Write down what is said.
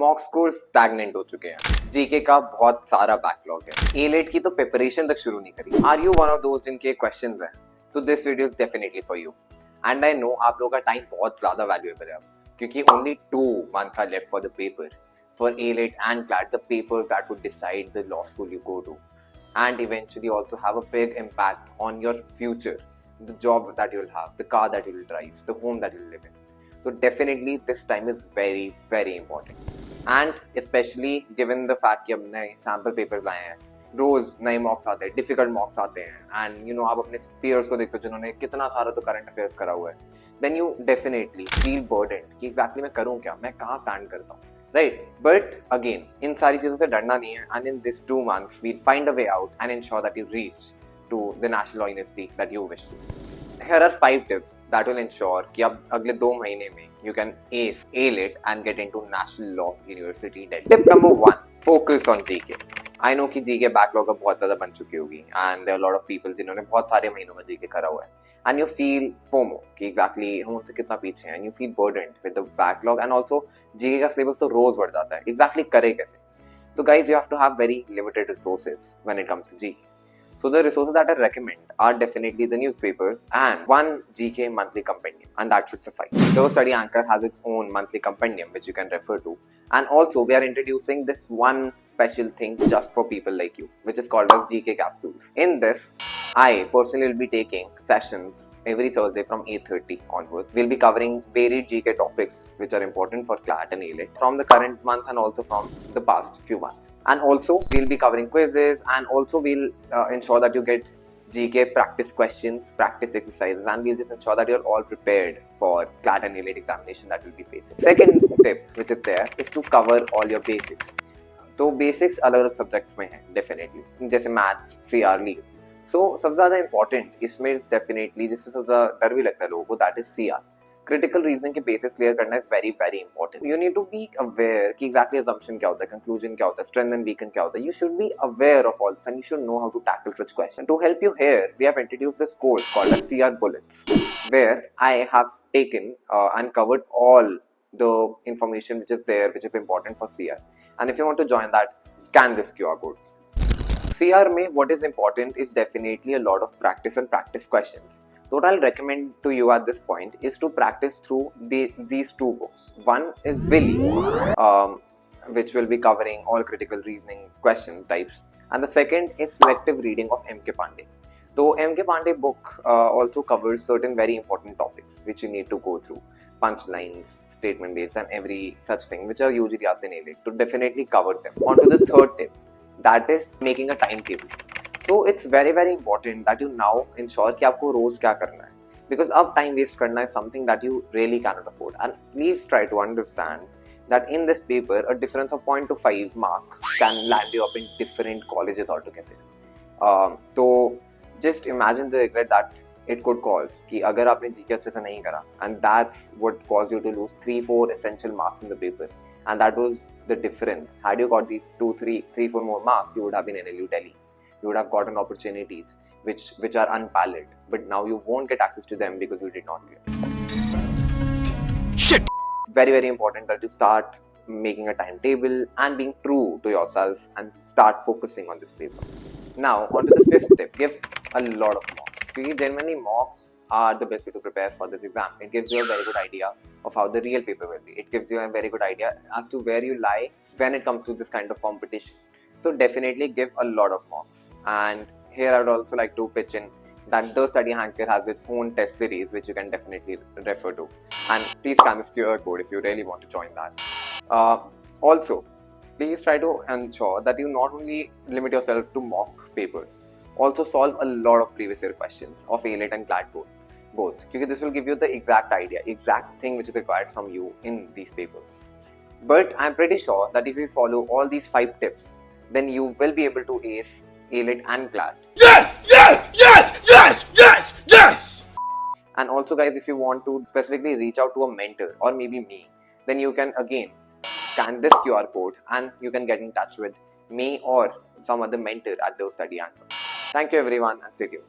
Mock score stagnant हो चुके हैं, जीके का बहुत सारा बैकलॉग है, एलेट की तो प्रिपरेशन तक शुरू नहीं करी। आर यू वन ऑफ दोस्त जिनके क्वेश्चंस हैं? तो this video is definitely for you. And I know आप लोगों का टाइम बहुत ज्यादा वैल्यूएबल है अब, क्योंकि only 2 months are left for the paper, for AILET and CLAT, the papers that would decide the law school you go to and eventually also have a big impact on your future, the job that you'll have, the car that you'll drive, the home that you'll live in. So definitely this time is very very important, and especially given the fact कि अब नए sample papers आए हैं, रोज नए मॉक्स आते हैं, difficult मॉक्स आते हैं, एंड यू नो आप अपने पीयर्स को देखते हो जिन्होंने कितना सारा तो करंट अफेयर्स करा हुआ है, देन यू डेफिनेटली फील बर्डन्ड कि एग्जैक्टली मैं करूं क्या, मैं कहाँ स्टैंड करता हूँ, राइट? बट अगेन इन सारी चीजों से डरना नहीं है, and in this 2 months we'll find a way out and ensure that you reach to the national law university that you wish to. Here are 5 tips that will ensure कि अब अगले 2 महीने में you can ace AILET and get into National Law University Delhi. Tip number 1, focus on GK. I know कि GK backlog अब बहुत ज़्यादा बन चुकी होगी, and there are a lot of people जिन्होंने बहुत सारे महीनों में GK करा हुआ है, and you feel FOMO कि exactly हम उनसे कितना पीछे हैं, and you feel burdened with the backlog, and also GK का syllabus तो रोज बढ़ जाता है, exactly करे कैसे? तो guys, you have to have very limited resources when it comes to GK. So the resources that I recommend are definitely the newspapers and one GK monthly compendium, and that should suffice. The Study Anchor has its own monthly compendium which you can refer to, and also we are introducing this one special thing just for people like you, which is called as GK capsules. In this, I personally will be taking sessions every Thursday from 8:30 onwards. We'll be covering varied GK topics which are important for CLAT and AILET from the current month and also from the past few months. And also we'll be covering quizzes, and also we'll ensure that you get GK practice questions, practice exercises, and we'll just ensure that you're all prepared for CLAT and AILET examination that will be facing. Second tip which is there is to cover all your basics. तो basics अलग अलग subjects में हैं definitely, जैसे maths, CR, legal. सो सबसे ज़्यादा important इसमें definitely जिससे सबसे ज़्यादा डर भी लगता है लोगों को, that is CR. Critical reasoning के बेसिक्स क्लियर करना is very very important. You need to be aware कि एग्जैक्टली असम्पशन क्या होता है, कंक्लूजन क्या होता है, स्ट्रेंथ एंड वीकनेस क्या होता है. You should be aware of all this and you should know how to tackle such question. To help you here we have introduced this course called as CR bullets, where I have taken and covered all the information which is there, which is important for CR. And if you want to join that, scan this QR code. CR में what is important is definitely a lot of practice and practice questions. So what I'll recommend to you at this point is to practice through these 2 books. One is Willy, which will be covering all critical reasoning question types, and the second is selective reading of M.K. Pandey. So M.K. Pandey book also covers certain very important topics which you need to go through, punchlines, statement based, and every such thing which are usually asked in AILET, to definitely cover them. On to the third tip, that is making a timetable. So it's very very important that you now ensure कि आपको रोज क्या करना है, because अब time waste करना is something that you really cannot afford. And please try to understand that in this paper a difference of 0.25 mark can land you up in different colleges altogether. तो just imagine the regret that it could cause कि अगर आपने GK अच्छे से नहीं करा, and that's what caused you to lose 3-4 essential marks in the paper, and that was the difference. Had you got these 3-4 more marks, you would have been in NLU Delhi. You would have gotten opportunities which are unparalleled, but now you won't get access to them because you did not get. Shit. Very very important that you start making a timetable and being true to yourself and start focusing on this paper. Now on to the 5th tip, give a lot of mocks, because genuinely mocks are the best way to prepare for this exam. It gives you a very good idea of how the real paper will be. It gives you a very good idea as to where you lie when it comes to this kind of competition. So definitely give a lot of mocks. And here I would also like to pitch in that the Study Anchor has its own test series which you can definitely refer to. And please scan this QR code if you really want to join that. Also, please try to ensure that you not only limit yourself to mock papers, also solve a lot of previous year questions of AILET and CLAT both, because this will give you the exact idea, exact thing which is required from you in these papers. But I'm pretty sure that if you follow all these 5 tips, then you will be able to ace AILET and CLAT. Yes! Yes! Yes! Yes! Yes! Yes! And also guys, if you want to specifically reach out to a mentor or maybe me, then you can again scan this QR code and you can get in touch with me or some other mentor at the Study Anchor. Thank you everyone, and stay tuned.